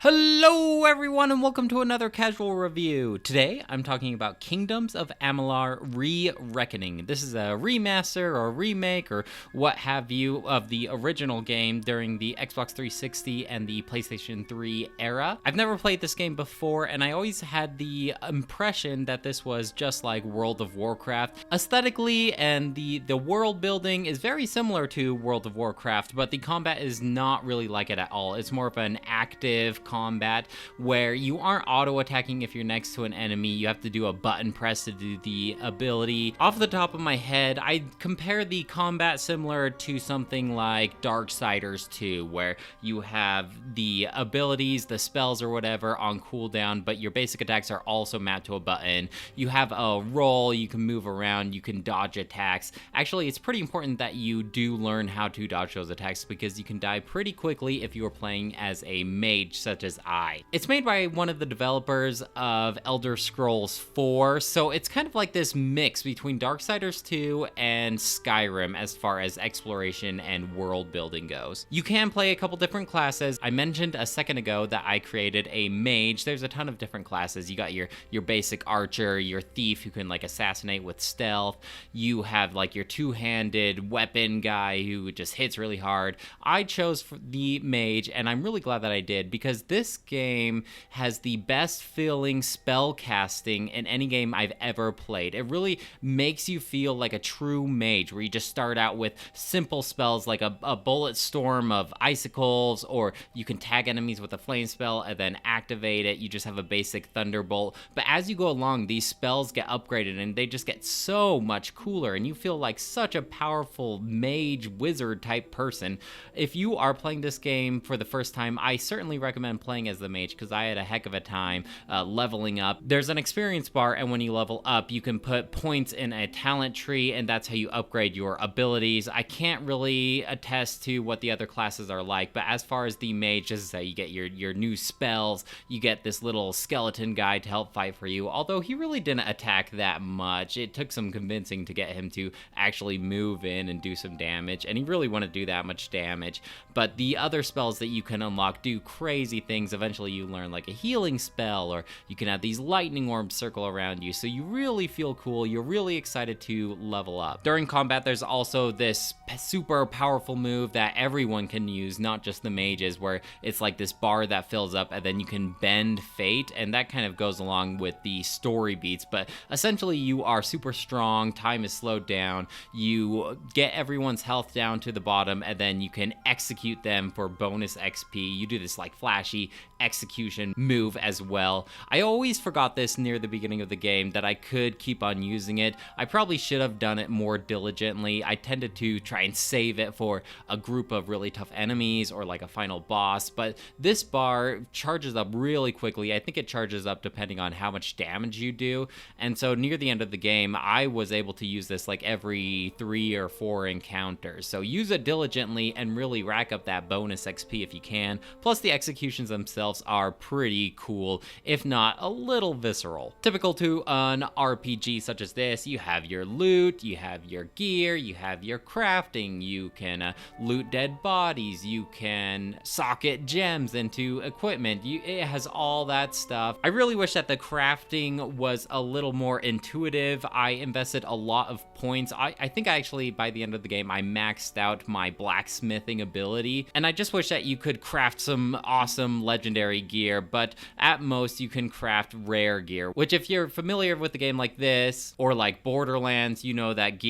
Hello everyone and welcome to another casual review. Today I'm talking about Kingdoms of Amalur Re-Reckoning. This is a remaster or remake or what have you of the original game during the Xbox 360 and the PlayStation 3 era. I've never played this game before and I always had the impression that this was just like World of Warcraft. Aesthetically and the world building is very similar to World of Warcraft, but the combat is not really like it at all. It's more of an active combat where you aren't auto-attacking if you're next to an enemy. You have to do a button press to do the ability. Off the top of my head, I compare the combat similar to something like Darksiders 2, where you have the abilities, the spells or whatever on cooldown, but your basic attacks are also mapped to a button. You have a roll, you can move around, you can dodge attacks. Actually, it's pretty important that you do learn how to dodge those attacks because you can die pretty quickly if you are playing as a mage such as I. It's made by one of the developers of Elder Scrolls 4, so it's kind of like this mix between Darksiders 2 and Skyrim as far as exploration and world building goes. You can play a couple different classes. I mentioned a second ago that I created a mage. There's a ton of different classes. You got your basic archer, your thief who can like assassinate with stealth. You have like your two-handed weapon guy who just hits really hard. I chose the mage and I'm really glad that I did because this game has the best feeling spell casting in any game I've ever played. It really makes you feel like a true mage where you just start out with simple spells like a bullet storm of icicles, or you can tag enemies with a flame spell and then activate it. You just have a basic thunderbolt. But as you go along, these spells get upgraded and they just get so much cooler and you feel like such a powerful mage wizard type person. If you are playing this game for the first time, I certainly recommend playing as the mage because I had a heck of a time leveling up. There's an experience bar, and when you level up, you can put points in a talent tree, and that's how you upgrade your abilities. I can't really attest to what the other classes are like, but as far as the mage, just say you get your new spells, you get this little skeleton guy to help fight for you, although he really didn't attack that much. It took some convincing to get him to actually move in and do some damage, and he really wouldn't do that much damage. But the other spells that you can unlock do crazy things. Eventually you learn like a healing spell, or you can have these lightning orbs circle around you, so you really feel cool. You're really excited to level up. During combat, there's also this super powerful move that everyone can use, not just the mages, where it's like this bar that fills up and then you can bend fate, and that kind of goes along with the story beats. But essentially you are super strong, time is slowed down, you get everyone's health down to the bottom, and then you can execute them for bonus XP. You do this like flashy execution move as well. I always forgot this near the beginning of the game, that I could keep on using it. I probably should have done it more diligently. I tended to try and save it for a group of really tough enemies or like a final boss, but this bar charges up really quickly. I think it charges up depending on how much damage you do, and so near the end of the game I was able to use this like every 3 or 4 encounters. So use it diligently and really rack up that bonus XP if you can. Plus the executions themselves are pretty cool, if not a little visceral. Typical to an RPG such as this, you have your loot, you have your gear, you have your crafting, you can loot dead bodies, you can socket gems into equipment, it has all that stuff. I really wish that the crafting was a little more intuitive. I invested a lot of points. I think actually by the end of the game I maxed out my blacksmithing ability, and I just wish that you could craft some awesome legendary gear, but at most you can craft rare gear, which if you're familiar with the game like this or like Borderlands, you know that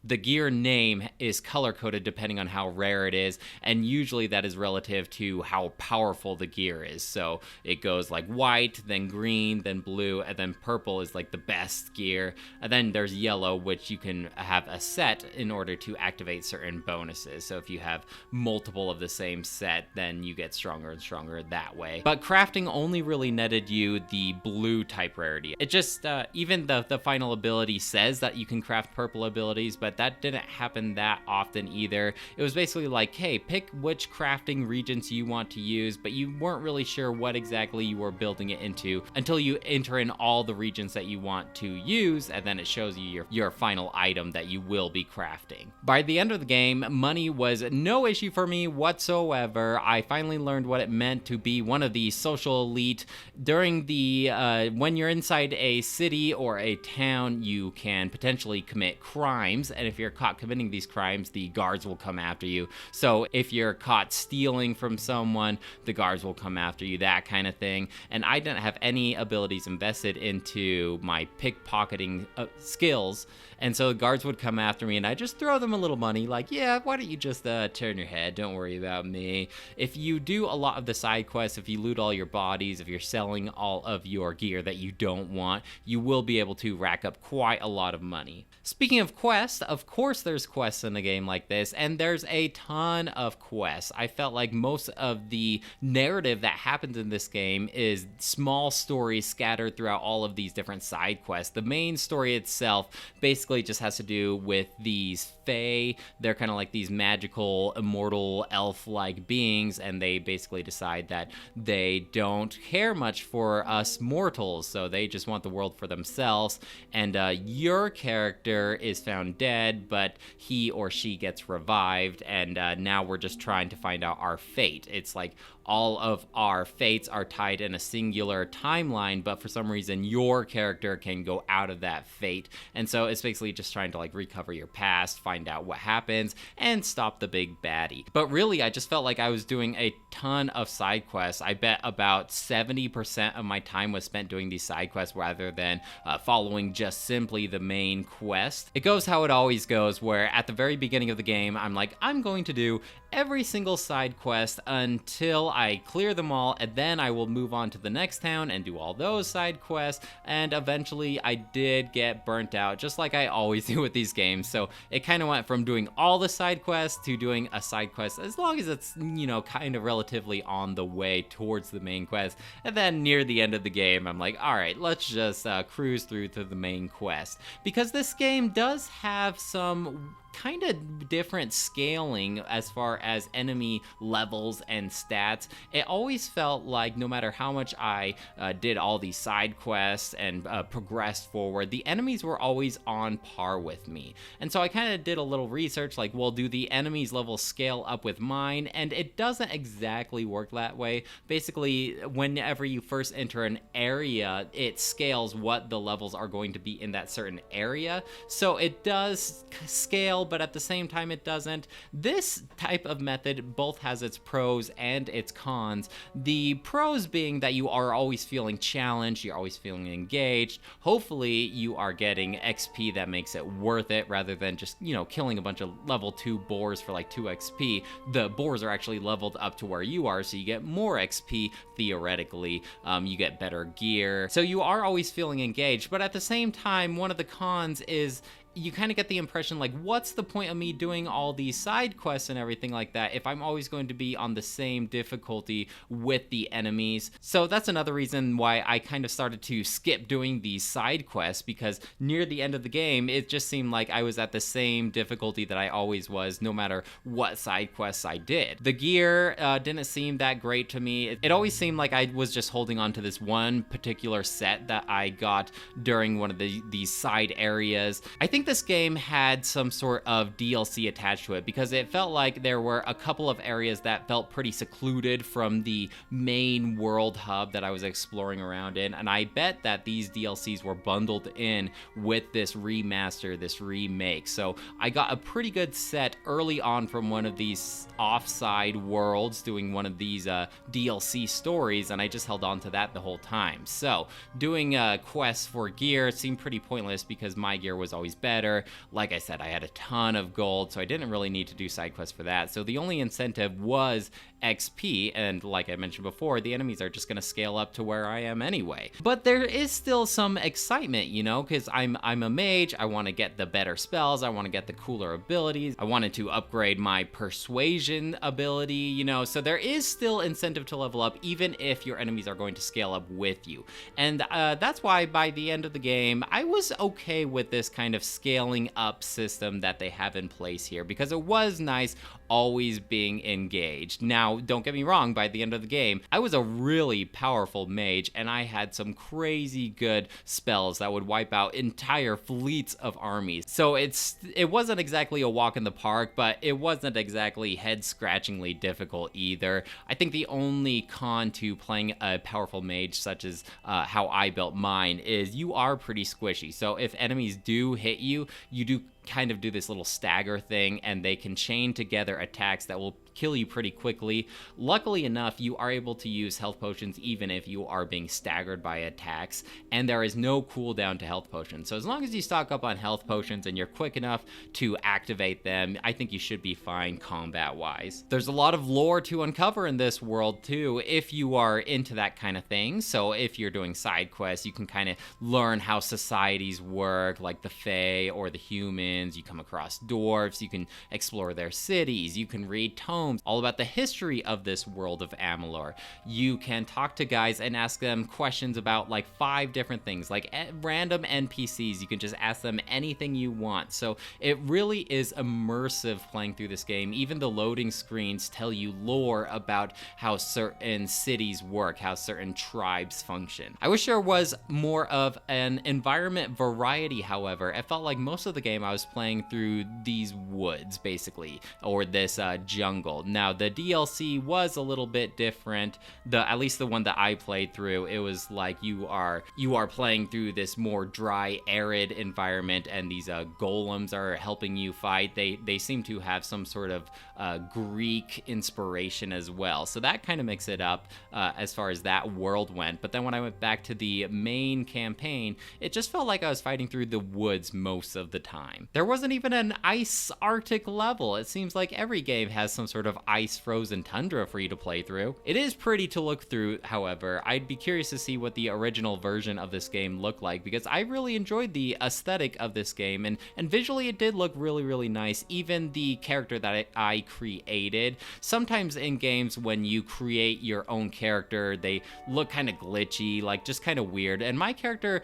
the gear name is color-coded depending on how rare it is, and usually that is relative to how powerful the gear is. So it goes like white, then green, then blue, and then purple is like the best gear. And then there's yellow, which you can have a set in order to activate certain bonuses. So if you have multiple of the same set, then you get stronger and stronger that way. But crafting only really netted you the blue type rarity. It just, even the final ability says that you can craft purple abilities, but that didn't happen that that often either. It was basically like, hey, pick which crafting regents you want to use, but you weren't really sure what exactly you were building it into until you enter in all the regions that you want to use, and then it shows you your final item that you will be crafting. By the end of the game, money was no issue for me whatsoever. I finally learned what it meant to be one of the social elite. During the when you're inside a city or a town, you can potentially commit crimes, and if you're caught committing these crimes, the guards will come after you. So if you're caught stealing from someone, the guards will come after you, that kind of thing. And I didn't have any abilities invested into my pickpocketing skills, and so the guards would come after me, and I just throw them a little money, like, yeah, why don't you just turn your head, don't worry about me. If you do a lot of the side quests, if you loot all your bodies, if you're selling all of your gear that you don't want, you will be able to rack up quite a lot of money. Speaking of quests, of course there's quests in a game like this, and there's a ton of quests. I felt like most of the narrative that happens in this game is small stories scattered throughout all of these different side quests. The main story itself basically just has to do with these fae. They're kind of like these magical, immortal, elf-like beings, and they basically decide that they don't care much for us mortals, so they just want the world for themselves. And your character is found dead, but he or she gets revived, and now we're just trying to find out our fate. It's like all of our fates are tied in a singular timeline, but for some reason your character can go out of that fate. And so it's basically just trying to like recover your past, find out what happens, and stop the big baddie. But really, I just felt like I was doing a ton of side quests. I bet about 70% of my time was spent doing these side quests rather than following just simply the main quest. It goes how it always goes, where at the very beginning of the game, I'm like, I'm going to do every single side quest until I clear them all, and then I will move on to the next town and do all those side quests. And eventually I did get burnt out, just like I always do with these games. So it kind of went from doing all the side quests to doing a side quest as long as it's, you know, kind of relatively on the way towards the main quest. And then near the end of the game, I'm like, all right, let's just cruise through to the main quest, because this game does have some kind of different scaling as far as enemy levels and stats. It always felt like no matter how much I did all these side quests and progressed forward, the enemies were always on par with me. And so I kind of did a little research, like, well, do the enemies levels scale up with mine? And it doesn't exactly work that way. Basically, whenever you first enter an area, it scales what the levels are going to be in that certain area. So it does scale, but at the same time it doesn't. This type of method both has its pros and its cons. The pros being that you are always feeling challenged, you're always feeling engaged. Hopefully you are getting XP that makes it worth it, rather than just, you know, killing a bunch of level 2 boars for like 2 XP. The boars are actually leveled up to where you are, so you get more XP theoretically. You get better gear, so you are always feeling engaged. But at the same time, one of the cons is you kind of get the impression like, what's the point of me doing all these side quests and everything like that if I'm always going to be on the same difficulty with the enemies? So that's another reason why I kind of started to skip doing these side quests, because near the end of the game, it just seemed like I was at the same difficulty that I always was, no matter what side quests I did. The gear didn't seem that great to me. It always seemed like I was just holding on to this one particular set that I got during one of these side areas. I think this game had some sort of DLC attached to it, because it felt like there were a couple of areas that felt pretty secluded from the main world hub that I was exploring around in, and I bet that these DLCs were bundled in with this remaster, this remake. So I got a pretty good set early on from one of these offside worlds doing one of these DLC stories, and I just held on to that the whole time. So doing quests for gear seemed pretty pointless because my gear was always better. Like I said, I had a ton of gold, so I didn't really need to do side quests for that. So the only incentive was XP, and like I mentioned before, the enemies are just going to scale up to where I am anyway. But there is still some excitement, you know, because I'm a mage. I want to get the better spells, I want to get the cooler abilities, I wanted to upgrade my persuasion ability, you know, so there is still incentive to level up, even if your enemies are going to scale up with you. And that's why by the end of the game, I was okay with this kind of scaling up system that they have in place here, because it was nice always being engaged. Now, don't get me wrong, by the end of the game, I was a really powerful mage, and I had some crazy good spells that would wipe out entire fleets of armies. So it wasn't exactly a walk in the park, but it wasn't exactly head-scratchingly difficult either. I think the only con to playing a powerful mage, such as how I built mine, is you are pretty squishy. So if enemies do hit you, you do kind of do this little stagger thing, and they can chain together attacks that will kill you pretty quickly. Luckily enough, you are able to use health potions even if you are being staggered by attacks, and there is no cooldown to health potions. So as long as you stock up on health potions and you're quick enough to activate them, I think you should be fine combat-wise. There's a lot of lore to uncover in this world too, if you are into that kind of thing. So if you're doing side quests, you can kind of learn how societies work, like the Fae or the humans. You come across dwarves, you can explore their cities, you can read tomes all about the history of this world of Amalur. You can talk to guys and ask them questions about like 5 different things, like random NPCs. You can just ask them anything you want. So it really is immersive playing through this game. Even the loading screens tell you lore about how certain cities work, how certain tribes function. I wish there was more of an environment variety, however. It felt like most of the game I was playing through these woods, basically, or this jungle. Now, the DLC was a little bit different. At least the one that I played through, it was like you are playing through this more dry, arid environment, and these golems are helping you fight. They seem to have some sort of Greek inspiration as well, so that kind of makes it up as far as that world went. But then when I went back to the main campaign, it just felt like I was fighting through the woods most of the time. There wasn't even an ice Arctic level. It seems like every game has some sort of ice frozen tundra for you to play through. It is pretty to look through, however. I'd be curious to see what the original version of this game looked like, because I really enjoyed the aesthetic of this game, and visually it did look really, really nice. Even the character that I created. Sometimes in games when you create your own character, they look kind of glitchy, like just kind of weird, and my character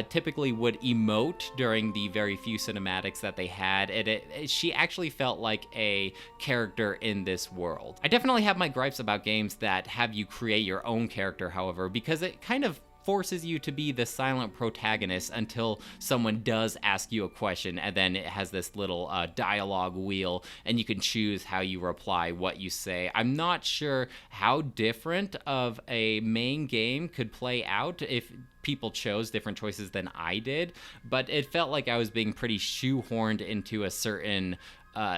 typically would emote during the very few cinematics that they had, and she actually felt like a character in this world. I definitely have my gripes about games that have you create your own character, however, because it kind of forces you to be the silent protagonist until someone does ask you a question, and then it has this little dialogue wheel, and you can choose how you reply, what you say. I'm not sure how different of a main game could play out if people chose different choices than I did, but it felt like I was being pretty shoehorned into a certain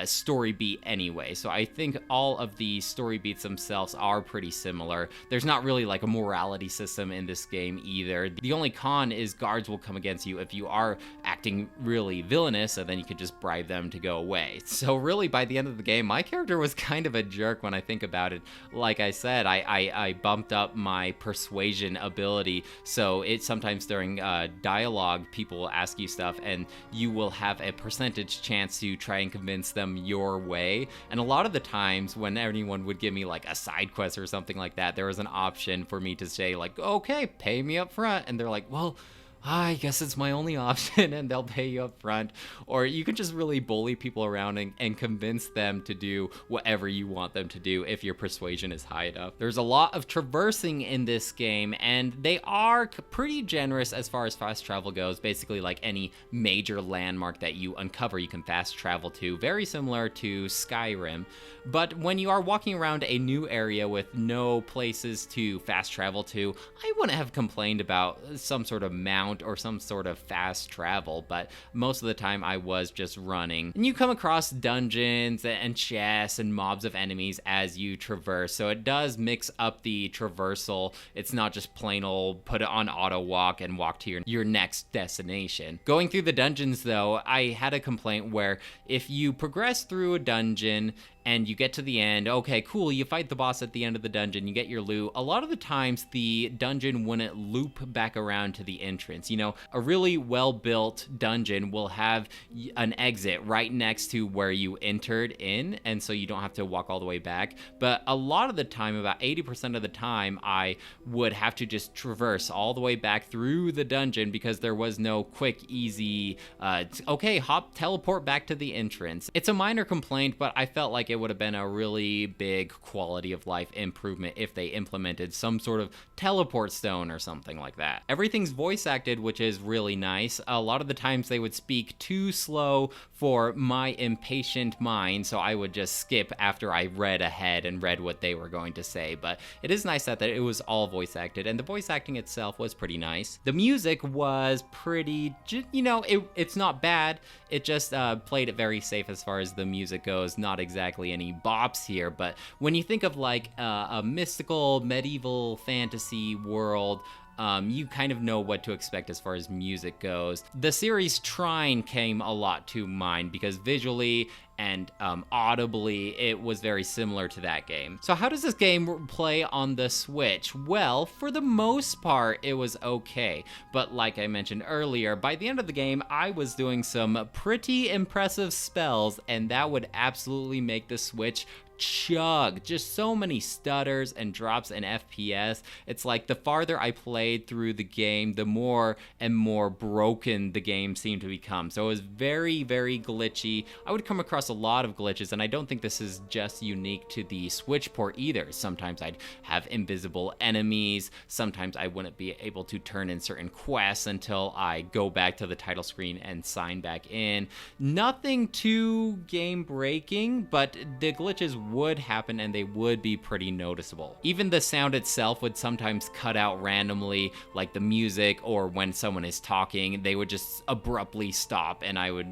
story beat anyway. So I think all of the story beats themselves are pretty similar. There's not really like a morality system in this game either. The only con is guards will come against you if you are acting really villainous, and then you could just bribe them to go away. So really, by the end of the game, my character was kind of a jerk when I think about it. Like I said, I bumped up my persuasion ability, so it's sometimes during dialogue, people will ask you stuff, and you will have a percentage chance to try and convince them your way. And a lot of the times when anyone would give me like a side quest or something like that, there was an option for me to say like, okay, pay me up front, and they're like, well, I guess it's my only option, and they'll pay you up front. Or you can just really bully people around and convince them to do whatever you want them to do if your persuasion is high enough. There's a lot of traversing in this game, and they are pretty generous as far as fast travel goes. Basically, like any major landmark that you uncover, you can fast travel to, very similar to Skyrim. But when you are walking around a new area with no places to fast travel to, I wouldn't have complained about some sort of mount or some sort of fast travel, but most of the time I was just running. And you come across dungeons and chests and mobs of enemies as you traverse, so it does mix up the traversal. It's not just plain old put it on auto walk and walk to your next destination. Going through the dungeons though, I had a complaint where if you progress through a dungeon and you get to the end. Okay, cool, you fight the boss at the end of the dungeon, you get your loot. A lot of the times the dungeon wouldn't loop back around to the entrance. You know, a really well-built dungeon will have an exit right next to where you entered in, and so you don't have to walk all the way back. But a lot of the time, about 80% of the time, I would have to just traverse all the way back through the dungeon because there was no quick, easy, okay, teleport back to the entrance. It's a minor complaint, but I felt like it would have been a really big quality of life improvement if they implemented some sort of teleport stone or something like that. Everything's voice acted, which is really nice. A lot of the times they would speak too slow for my impatient mind, so I would just skip after I read ahead and read what they were going to say. But it is nice that it was all voice acted, and the voice acting itself was pretty nice. The music was pretty, you know, it's not bad. It just played it very safe as far as the music goes. Not exactly any bops here, but when you think of like a mystical medieval fantasy world, you kind of know what to expect as far as music goes. The series Trine came a lot to mind because visually and audibly, it was very similar to that game. So how does this game play on the Switch? Well, for the most part, it was okay. But like I mentioned earlier, by the end of the game, I was doing some pretty impressive spells, and that would absolutely make the Switch chug. Just so many stutters and drops in FPS. It's like the farther I played through the game, the more and more broken the game seemed to become. So it was very, very glitchy. I would come across a lot of glitches, and I don't think this is just unique to the Switch port either. Sometimes I'd have invisible enemies. Sometimes I wouldn't be able to turn in certain quests until I go back to the title screen and sign back in. Nothing too game breaking, but the glitches would happen and they would be pretty noticeable. Even the sound itself would sometimes cut out randomly, like the music, or when someone is talking, they would just abruptly stop, and I would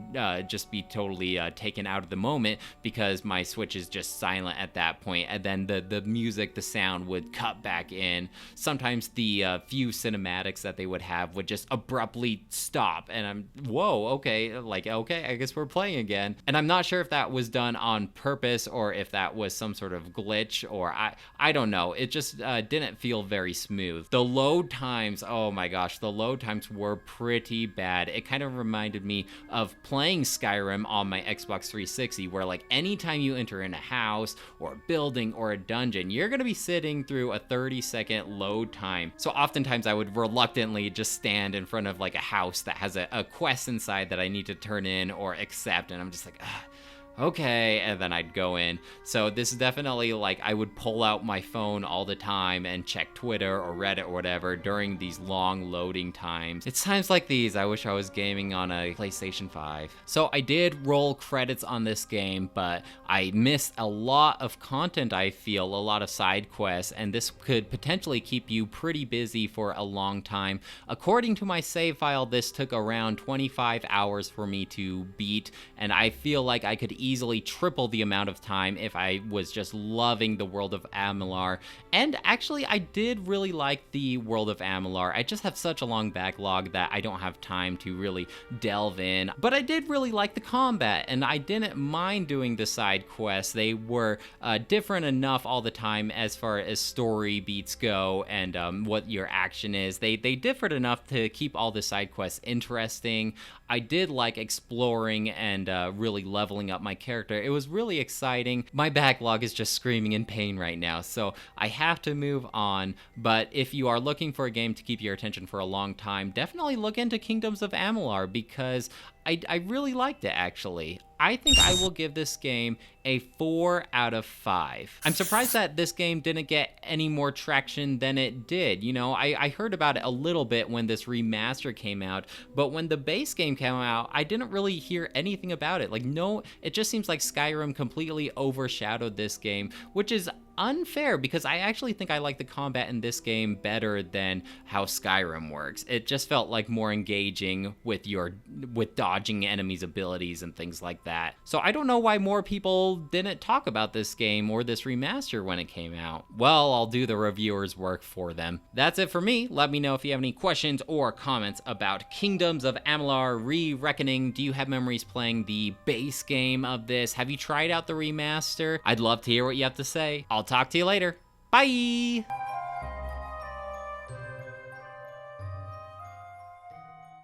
just be totally taken out of the moment because my Switch is just silent at that point, and then the music, the sound would cut back in. Sometimes the few cinematics that they would have would just abruptly stop, and I'm, whoa, okay, like, okay, I guess we're playing again. And I'm not sure if that was done on purpose or if that was some sort of glitch, or I don't know. It just didn't feel very smooth. The load times, oh my gosh, the load times were pretty bad. It kind of reminded me of playing Skyrim on my Xbox 360, where like anytime you enter in a house or a building or a dungeon, you're gonna be sitting through a 30-second load time. So oftentimes I would reluctantly just stand in front of like a house that has a quest inside that I need to turn in or accept, and I'm just like, okay, and then I'd go in. So this is definitely like I would pull out my phone all the time and check Twitter or Reddit or whatever during these long loading times. It's times like these I wish I was gaming on a PlayStation 5. So I did roll credits on this game, but I missed a lot of content, I feel, a lot of side quests, and this could potentially keep you pretty busy for a long time. According to my save file, this took around 25 hours for me to beat, and I feel like I could easily triple the amount of time if I was just loving the world of Amalur. And actually, I did really like the world of Amalur. I just have such a long backlog that I don't have time to really delve in. But I did really like the combat, and I didn't mind doing the side quests. They were different enough all the time as far as story beats go and what your action is. They differed enough to keep all the side quests interesting. I did like exploring and really leveling up my character. It was really exciting. My backlog is just screaming in pain right now, so I have to move on. But if you are looking for a game to keep your attention for a long time, definitely look into Kingdoms of Amalur, because I really liked it, actually. I think I will give this game a 4 out of 5. I'm surprised that this game didn't get any more traction than it did. You know, I heard about it a little bit when this remaster came out, but when the base game came out, I didn't really hear anything about it. Like, no, it just seems like Skyrim completely overshadowed this game, which is unfair because I actually think I like the combat in this game better than how Skyrim works. It just felt like more engaging with dodging enemies' abilities and things like that. So I don't know why more people didn't talk about this game or this remaster when it came out. Well, I'll do the reviewers' work for them. That's it for me. Let me know if you have any questions or comments about Kingdoms of Amalur Re-Reckoning. Do you have memories playing the base game of this? Have you tried out the remaster? I'd love to hear what you have to say. I'll talk to you later. Bye!